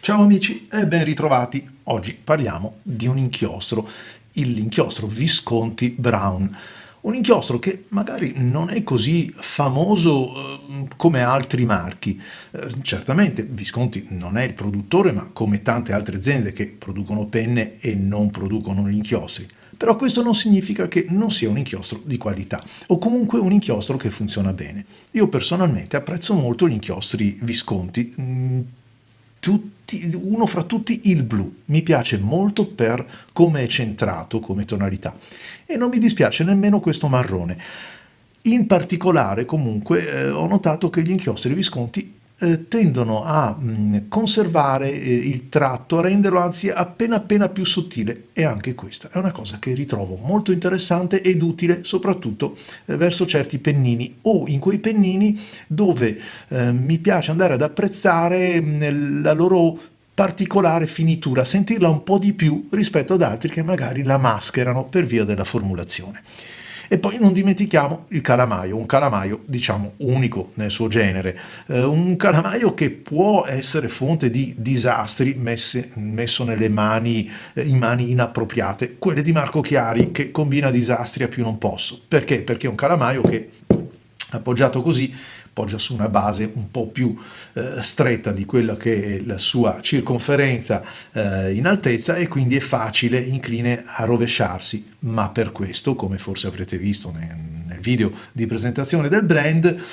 Ciao amici e ben ritrovati. Oggi parliamo di un inchiostro, l'inchiostro Visconti Brown. Un inchiostro che magari non è così famoso come altri marchi. Certamente Visconti non è il produttore, ma come tante altre aziende che producono penne e non producono gli inchiostri. Però questo non significa che non sia un inchiostro di qualità, o comunque un inchiostro che funziona bene. Io personalmente apprezzo molto gli inchiostri Visconti, uno fra tutti il blu. Mi piace molto per come è centrato come tonalità e non mi dispiace nemmeno questo marrone. In particolare, comunque, ho notato che gli inchiostri Visconti tendono a conservare il tratto, a renderlo anzi appena più sottile, e anche questa è una cosa che ritrovo molto interessante ed utile soprattutto verso certi pennini o in quei pennini dove mi piace andare ad apprezzare la loro particolare finitura, sentirla un po' di più rispetto ad altri che magari la mascherano per via della formulazione. E poi non dimentichiamo il calamaio, un calamaio diciamo unico nel suo genere, un calamaio che può essere fonte di disastri messo nelle mani, in mani inappropriate, quelle di Marco Chiari che combina disastri a più non posso. Perché? Perché è un calamaio che appoggiato così poggia su una base un po' più stretta di quella che è la sua circonferenza in altezza e quindi è facile, incline a rovesciarsi, ma per questo, come forse avrete visto nel video di presentazione del brand,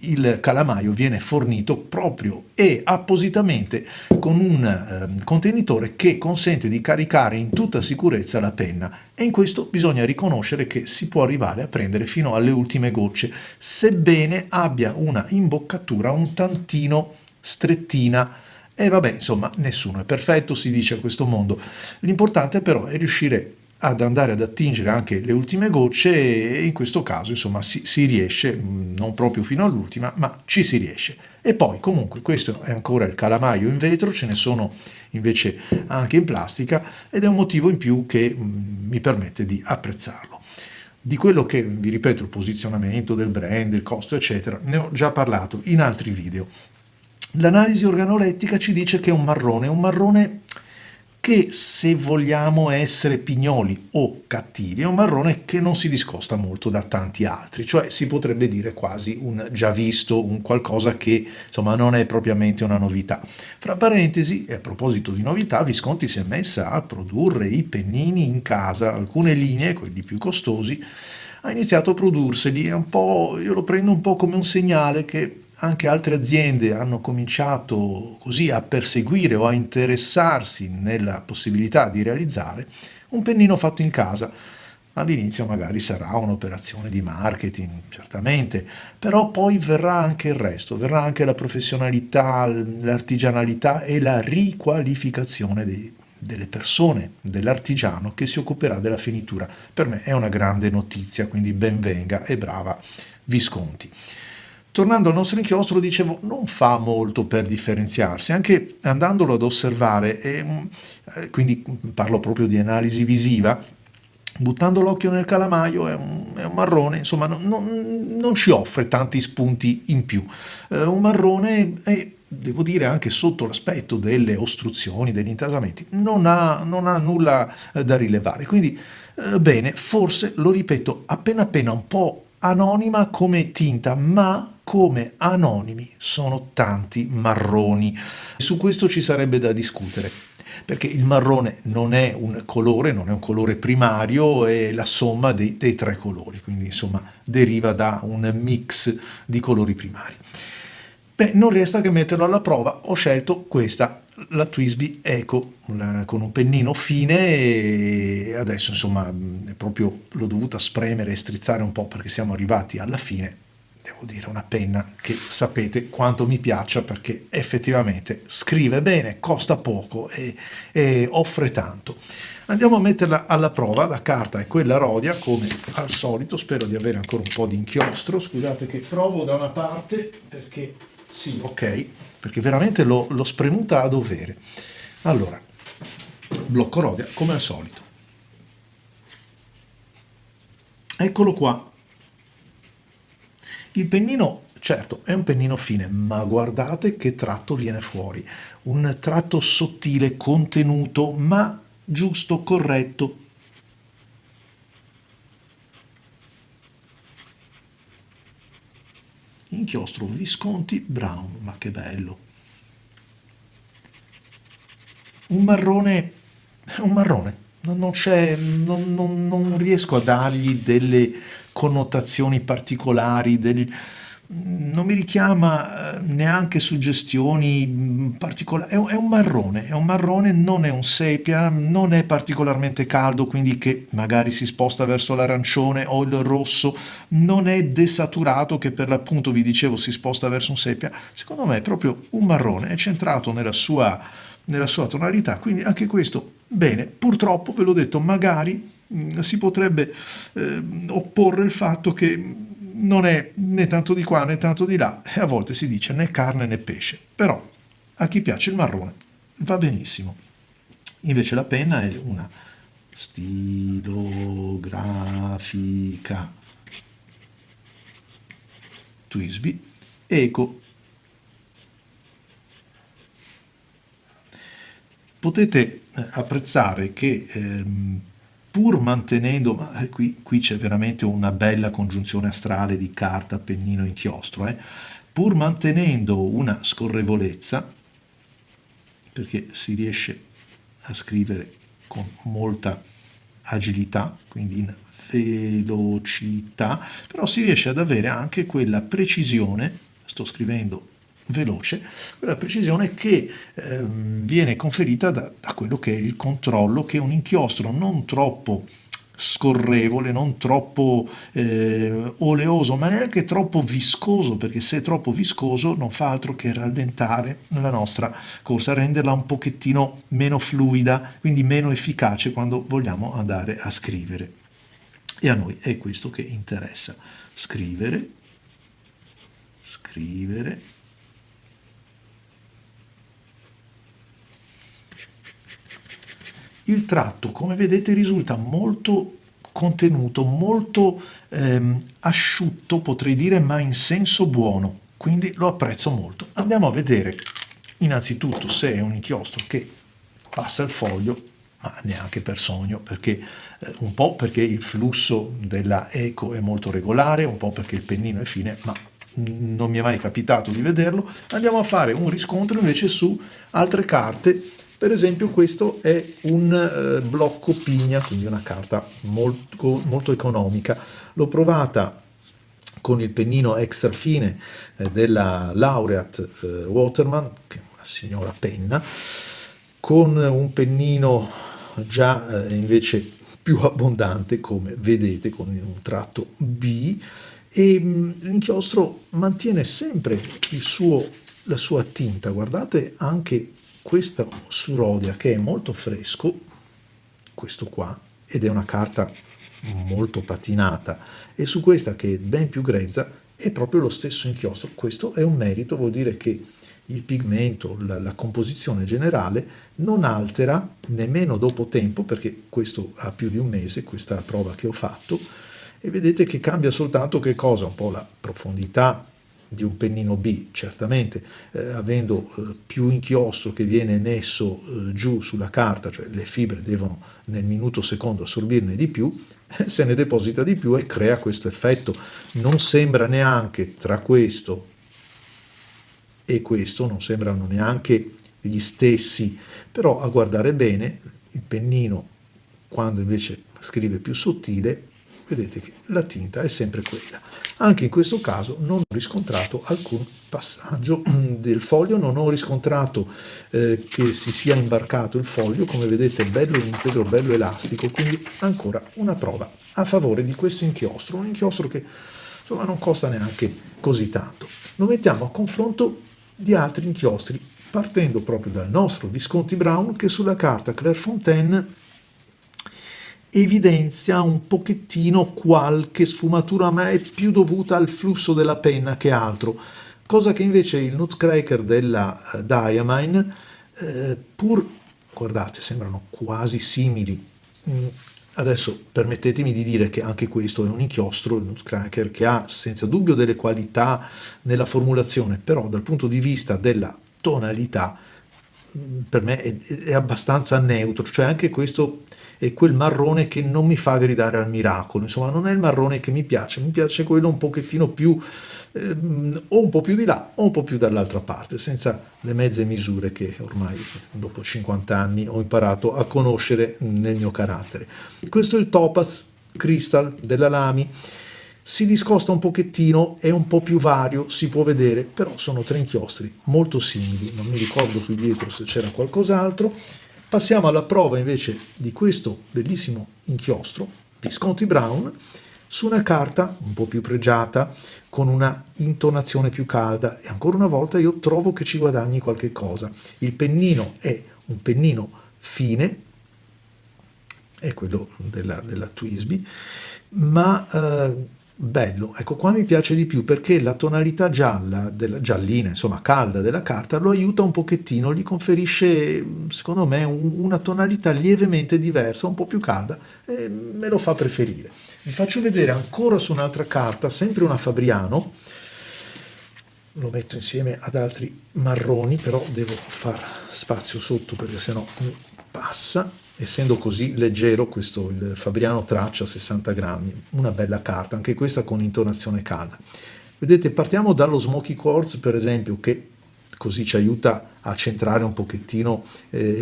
il calamaio viene fornito proprio e appositamente con un contenitore che consente di caricare in tutta sicurezza la penna, e in questo bisogna riconoscere che si può arrivare a prendere fino alle ultime gocce, sebbene abbia una imboccatura un tantino strettina. E vabbè, insomma, nessuno è perfetto, si dice a questo mondo. L'importante però è riuscire ad andare ad attingere anche le ultime gocce, e in questo caso insomma si riesce, non proprio fino all'ultima, ma ci si riesce. E poi comunque questo è ancora il calamaio in vetro, ce ne sono invece anche in plastica, ed è un motivo in più che mi permette di apprezzarlo. Di quello che, vi ripeto, il posizionamento del brand, il costo eccetera, ne ho già parlato in altri video. L'analisi organolettica ci dice che è un marrone che, se vogliamo essere pignoli o cattivi, è un marrone che non si discosta molto da tanti altri, cioè si potrebbe dire quasi un già visto, un qualcosa che insomma non è propriamente una novità. Fra parentesi, e a proposito di novità, Visconti si è messa a produrre i pennini in casa, alcune linee, quelli più costosi, ha iniziato a produrseli, è un po', io lo prendo un po' come un segnale che anche altre aziende hanno cominciato così a perseguire o a interessarsi nella possibilità di realizzare un pennino fatto in casa. All'inizio magari sarà un'operazione di marketing, certamente, però poi verrà anche il resto, verrà anche la professionalità, l'artigianalità e la riqualificazione delle persone, dell'artigiano che si occuperà della finitura. Per me è una grande notizia, quindi ben venga e brava Visconti. Tornando al nostro inchiostro, dicevo, non fa molto per differenziarsi, anche andandolo ad osservare, quindi parlo proprio di analisi visiva, buttando l'occhio nel calamaio è un marrone, insomma non ci offre tanti spunti in più. Un marrone e devo dire anche sotto l'aspetto delle ostruzioni, degli intasamenti, non ha nulla da rilevare, quindi bene, forse, lo ripeto, appena un po' anonima come tinta, ma come anonimi sono tanti marroni. Su questo ci sarebbe da discutere, perché il marrone non è un colore primario, è la somma dei tre colori, quindi insomma deriva da un mix di colori primari. Beh, non resta che metterlo alla prova. Ho scelto questa, la Twisby Eco, con un pennino fine, e adesso insomma proprio l'ho dovuta spremere e strizzare un po' perché siamo arrivati alla fine. Devo dire, una penna che sapete quanto mi piaccia, perché effettivamente scrive bene, costa poco e offre tanto. Andiamo a metterla alla prova. La carta è quella Rhodia, come al solito. Spero di avere ancora un po' di inchiostro. Scusate che provo da una parte, perché sì, ok, perché veramente l'ho spremuta a dovere. Allora, blocco Rhodia come al solito. Eccolo qua. Il pennino Certo, è un pennino fine, ma guardate che tratto viene fuori. Un tratto sottile, contenuto, ma giusto, corretto. Inchiostro Visconti Brown, ma che bello. Un marrone, non c'è, non riesco a dargli delle connotazioni particolari, non mi richiama neanche suggestioni particolari, è un marrone, non è un sepia, non è particolarmente caldo, quindi che magari si sposta verso l'arancione o il rosso, non è desaturato che per l'appunto vi dicevo si sposta verso un sepia, secondo me è proprio un marrone, è centrato nella sua tonalità, quindi anche questo bene. Purtroppo, ve l'ho detto, magari si potrebbe opporre il fatto che non è né tanto di qua né tanto di là, e a volte si dice né carne né pesce, però a chi piace il marrone va benissimo. Invece la penna è una stilografica Twisby Eco. Potete apprezzare che pur mantenendo, ma qui c'è veramente una bella congiunzione astrale di carta, pennino, inchiostro, pur mantenendo una scorrevolezza, perché si riesce a scrivere con molta agilità, quindi in velocità, però si riesce ad avere anche quella precisione, sto scrivendo veloce, quella precisione che viene conferita da quello che è il controllo, che è un inchiostro non troppo scorrevole, non troppo oleoso, ma neanche troppo viscoso, perché se è troppo viscoso non fa altro che rallentare la nostra corsa, renderla un pochettino meno fluida, quindi meno efficace quando vogliamo andare a scrivere. E a noi è questo che interessa: scrivere, scrivere. Il tratto, come vedete, risulta molto contenuto, molto asciutto, potrei dire, ma in senso buono, quindi lo apprezzo molto. Andiamo a vedere innanzitutto se è un inchiostro che passa il foglio, ma neanche per sogno, perché un po' perché il flusso della Eco è molto regolare, un po' perché il pennino è fine, ma non mi è mai capitato di vederlo. Andiamo a fare un riscontro invece su altre carte. Per esempio questo è un blocco pigna, quindi una carta molto, molto economica. L'ho provata con il pennino extra fine della Laureate Waterman, che è una signora penna, con un pennino già invece più abbondante, come vedete, con un tratto B, e l'inchiostro mantiene sempre la sua tinta. Guardate anche questa Surodia, che è molto fresco, questo qua, ed è una carta molto patinata, e su questa, che è ben più grezza, è proprio lo stesso inchiostro. Questo è un merito, vuol dire che il pigmento, la composizione generale non altera nemmeno dopo tempo, perché questo ha più di un mese, questa è la prova che ho fatto, e vedete che cambia soltanto che cosa? Un po' la profondità di un pennino B, certamente avendo più inchiostro che viene messo giù sulla carta, cioè le fibre devono nel minuto secondo assorbirne di più, se ne deposita di più e crea questo effetto. Non sembra neanche, tra questo e questo, non sembrano neanche gli stessi, però a guardare bene il pennino, quando invece scrive più sottile, vedete che la tinta è sempre quella. Anche in questo caso non ho riscontrato alcun passaggio del foglio, non ho riscontrato che si sia imbarcato il foglio, come vedete bello integro, bello elastico, quindi ancora una prova a favore di questo inchiostro, un inchiostro che insomma non costa neanche così tanto. Lo mettiamo a confronto di altri inchiostri, partendo proprio dal nostro Visconti Brown, che sulla carta Clairefontaine evidenzia un pochettino qualche sfumatura, ma è più dovuta al flusso della penna che altro, cosa che invece il Nutcracker della Diamine, pur, guardate, sembrano quasi simili, Adesso permettetemi di dire che anche questo è un inchiostro, il Nutcracker, che ha senza dubbio delle qualità nella formulazione, però dal punto di vista della tonalità per me è abbastanza neutro, cioè anche questo è quel marrone che non mi fa gridare al miracolo, insomma non è il marrone che mi piace quello un pochettino più, o un po' più di là o un po' più dall'altra parte, senza le mezze misure che ormai dopo 50 anni ho imparato a conoscere nel mio carattere. Questo è il Topaz Crystal della Lamy. Si discosta un pochettino, è un po' più vario, si può vedere, però sono tre inchiostri molto simili, non mi ricordo qui dietro se c'era qualcos'altro. Passiamo alla prova invece di questo bellissimo inchiostro, Visconti Brown, su una carta un po' più pregiata, con una intonazione più calda, e ancora una volta io trovo che ci guadagni qualche cosa. Il pennino è un pennino fine, è quello della Twisby, ma bello. Ecco, qua mi piace di più perché la tonalità gialla, giallina, insomma calda della carta, lo aiuta un pochettino, gli conferisce, secondo me, una tonalità lievemente diversa, un po' più calda, e me lo fa preferire. Vi faccio vedere ancora su un'altra carta, sempre una Fabriano, lo metto insieme ad altri marroni, però devo far spazio sotto perché sennò mi passa. Essendo così leggero questo, il Fabriano Traccia 60 grammi, una bella carta, anche questa con intonazione calda. Vedete, partiamo dallo Smoky Quartz, per esempio, che così ci aiuta a centrare un pochettino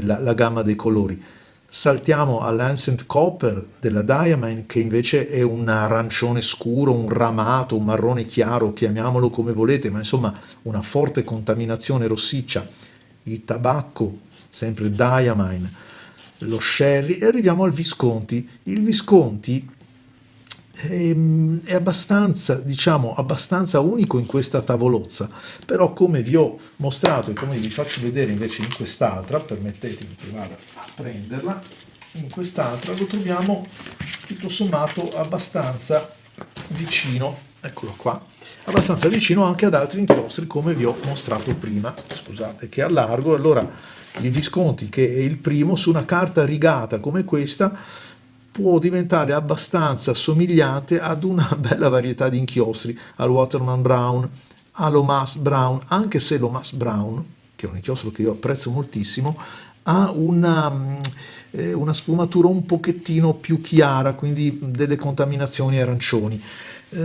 la gamma dei colori. Saltiamo all'Ancient Copper della Diamine, che invece è un arancione scuro, un ramato, un marrone chiaro, chiamiamolo come volete, ma insomma una forte contaminazione rossiccia. Il tabacco, sempre Diamine, lo sherry, e arriviamo al Visconti. Il Visconti è abbastanza, diciamo, abbastanza unico in questa tavolozza, però come vi ho mostrato e come vi faccio vedere invece in quest'altra, permettetemi che vada a prenderla, in quest'altra lo troviamo tutto sommato abbastanza vicino, eccolo qua, abbastanza vicino anche ad altri inchiostri come vi ho mostrato prima. Scusate che allargo. Allora, il Visconti, che è il primo, su una carta rigata come questa può diventare abbastanza somigliante ad una bella varietà di inchiostri, al Waterman Brown, all'Omas Brown, anche se l'Omas Brown, che è un inchiostro che io apprezzo moltissimo, ha una sfumatura un pochettino più chiara, quindi delle contaminazioni arancioni.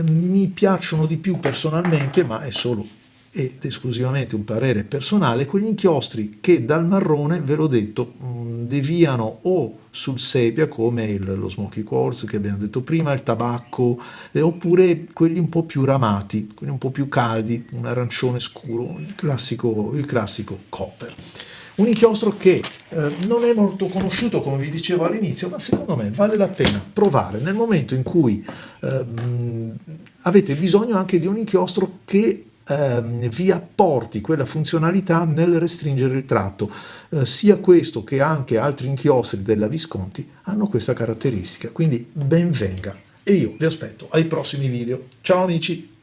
Mi piacciono di più personalmente, ma è solo ed esclusivamente un parere personale, quegli inchiostri che dal marrone, ve l'ho detto, deviano o sul sepia come lo Smoky Quartz che abbiamo detto prima, il tabacco, oppure quelli un po' più ramati, quelli un po' più caldi, un arancione scuro, il classico Copper. Un inchiostro che non è molto conosciuto, come vi dicevo all'inizio, ma secondo me vale la pena provare nel momento in cui avete bisogno anche di un inchiostro che vi apporti quella funzionalità nel restringere il tratto. Sia questo che anche altri inchiostri della Visconti hanno questa caratteristica, quindi ben venga. E io vi aspetto ai prossimi video. Ciao amici!